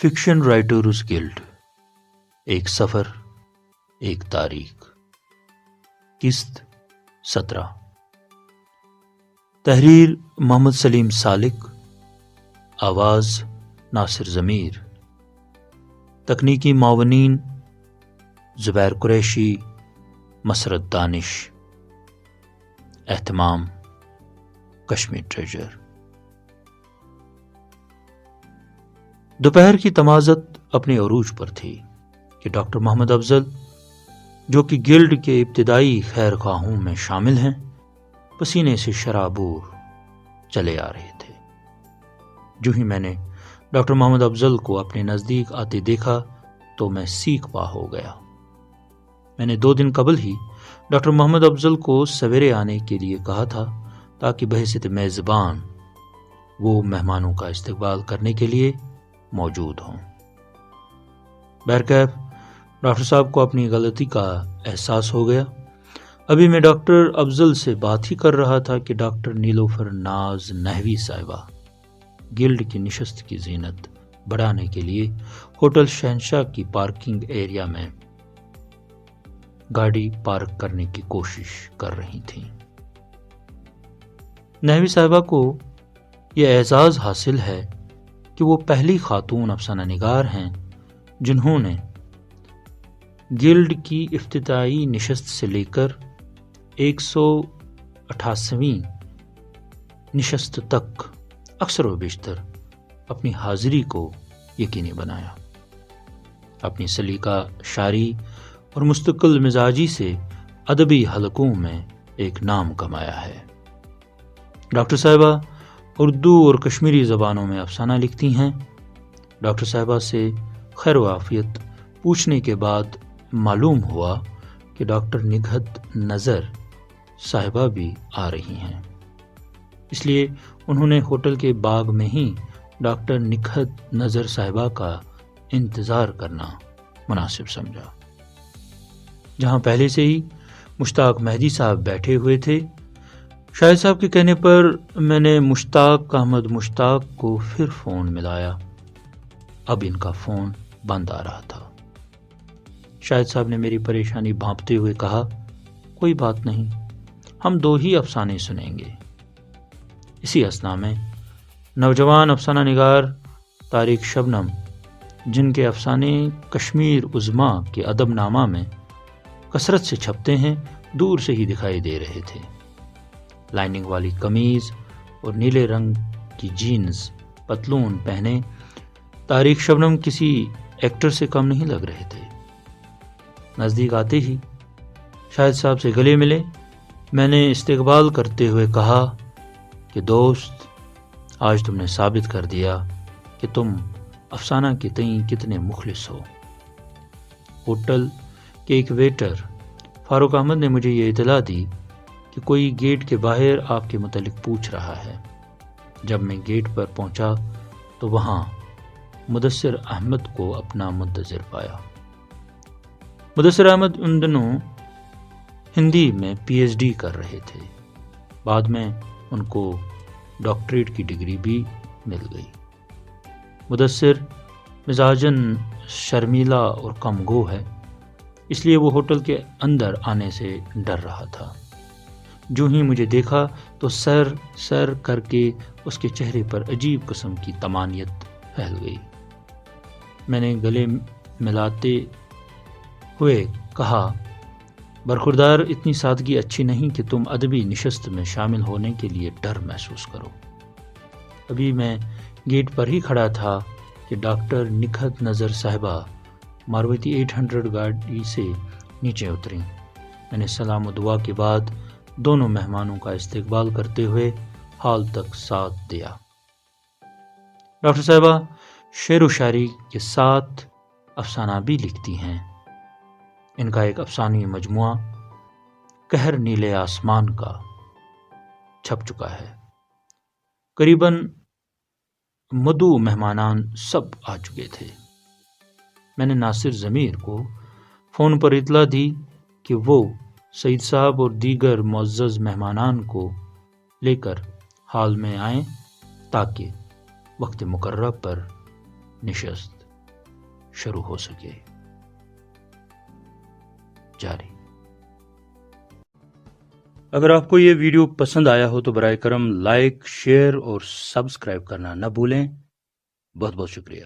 Fiction writers guilt, ایک سفر، ایک تاریخ، قسط 17، تحریر محمد سلیم سالک، آواز ناصر ضمیر، تکنیکی معاونین زبیر قریشی، مسرت دانش، اہتمام کشمیر ٹریجر۔ دوپہر کی تمازت اپنے عروج پر تھی کہ ڈاکٹر محمد افضل، جو کہ گلڈ کے ابتدائی خیر خواہوں میں شامل ہیں، پسینے سے شرابور چلے آ رہے تھے۔ جو ہی میں نے ڈاکٹر محمد افضل کو اپنے نزدیک آتے دیکھا تو میں سیکھ پا ہو گیا۔ میں نے 2 دن قبل ہی ڈاکٹر محمد افضل کو سویرے آنے کے لیے کہا تھا تاکہ بحیثیت میزبان وہ مہمانوں کا استقبال کرنے کے لیے موجود ہوں۔ بہرکیف ڈاکٹر صاحب کو اپنی غلطی کا احساس ہو گیا۔ ابھی میں ڈاکٹر افضل سے بات ہی کر رہا تھا کہ ڈاکٹر نیلوفر ناز نحوی صاحبہ گلڈ کی نشست کی زینت بڑھانے کے لیے ہوٹل شہنشاہ کی پارکنگ ایریا میں گاڑی پارک کرنے کی کوشش کر رہی تھیں۔ نحوی صاحبہ کو یہ اعزاز حاصل ہے کہ وہ پہلی خاتون افسانہ نگار ہیں جنہوں نے گلڈ کی افتتاحی نشست سے لے کر 188ویں نشست تک اکثر و بیشتر اپنی حاضری کو یقینی بنایا۔ اپنی سلیقہ شاعری اور مستقل مزاجی سے ادبی حلقوں میں ایک نام کمایا ہے۔ ڈاکٹر صاحبہ اردو اور کشمیری زبانوں میں افسانہ لکھتی ہیں۔ ڈاکٹر صاحبہ سے خیر و عافیت پوچھنے کے بعد معلوم ہوا کہ ڈاکٹر نگہت نظر صاحبہ بھی آ رہی ہیں، اس لیے انہوں نے ہوٹل کے باغ میں ہی ڈاکٹر نگہت نظر صاحبہ کا انتظار کرنا مناسب سمجھا، جہاں پہلے سے ہی مشتاق مہدی صاحب بیٹھے ہوئے تھے۔ شاہد صاحب کے کہنے پر میں نے مشتاق احمد مشتاق کو پھر فون ملایا۔ اب ان کا فون بند آ رہا تھا۔ شاہد صاحب نے میری پریشانی بھانپتے ہوئے کہا، کوئی بات نہیں، ہم 2 ہی افسانے سنیں گے۔ اسی اثنا میں نوجوان افسانہ نگار طارق شبنم، جن کے افسانے کشمیر عظما کے ادب نامہ میں کثرت سے چھپتے ہیں، دور سے ہی دکھائی دے رہے تھے۔ لائننگ والی قمیض اور نیلے رنگ کی جینز پتلون پہنے طارق شبنم کسی ایکٹر سے کم نہیں لگ رہے تھے۔ نزدیک آتے ہی شاہد صاحب سے گلے ملے۔ میں نے استقبال کرتے ہوئے کہا کہ دوست، آج تم نے ثابت کر دیا کہ تم افسانہ کے تئیں کتنے مخلص ہو۔ ہوٹل کے ایک ویٹر فاروق احمد نے مجھے یہ اطلاع دی کہ کوئی گیٹ کے باہر آپ کے متعلق پوچھ رہا ہے۔ جب میں گیٹ پر پہنچا تو وہاں مدثر احمد کو اپنا منتظر پایا۔ مدثر احمد ان دنوں ہندی میں پی ایچ ڈی کر رہے تھے۔ بعد میں ان کو ڈاکٹریٹ کی ڈگری بھی مل گئی۔ مدثر مزاجاً شرمیلا اور کم گو ہے، اس لیے وہ ہوٹل کے اندر آنے سے ڈر رہا تھا۔ جو ہی مجھے دیکھا تو سر کر کے اس کے چہرے پر عجیب قسم کی طمانیت پھیل گئی۔ میں نے گلے ملاتے ہوئے کہا، برخوردار، اتنی سادگی اچھی نہیں کہ تم ادبی نشست میں شامل ہونے کے لیے ڈر محسوس کرو۔ ابھی میں گیٹ پر ہی کھڑا تھا کہ ڈاکٹر نگہت نظر صاحبہ ماروتی 800 گاڑی سے نیچے اتریں۔ میں نے سلام و دعا کے بعد دونوں مہمانوں کا استقبال کرتے ہوئے ہال تک ساتھ دیا۔ ڈاکٹر صاحبہ شعر و شاعری کے ساتھ افسانہ بھی لکھتی ہیں۔ ان کا ایک افسانوی مجموعہ قہر نیلے آسمان کا چھپ چکا ہے۔ قریباً مدعو مہمانان سب آ چکے تھے۔ میں نے ناصر ضمیر کو فون پر اطلاع دی کہ وہ سعید صاحب اور دیگر معزز مہمانان کو لے کر ہال میں آئیں تاکہ وقت مقررہ پر نشست شروع ہو سکے. جاری. اگر آپ کو یہ ویڈیو پسند آیا ہو تو برائے کرم لائک، شیئر اور سبسکرائب کرنا نہ بھولیں. بہت بہت شکریہ.